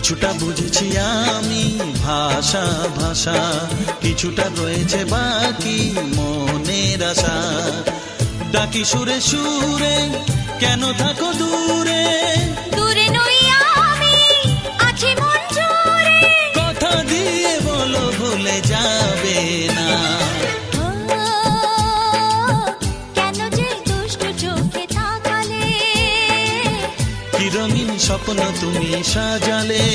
কিছুটা বুঝেছি আমি ভাষা ভাষা, কিছুটা রয়েছে বাকি মনের আশা। ডাকি সুরে সুরে কেন থাকো দূরে, দূরে নই আমি, আছি মন জুড়ে। কথা দিয়ে বলো ভুলে যাবে না। ও, কেন যে দুষ্ট চোখে তাকালে, কি রঙিন স্বপ্ন তুমি সাজালে।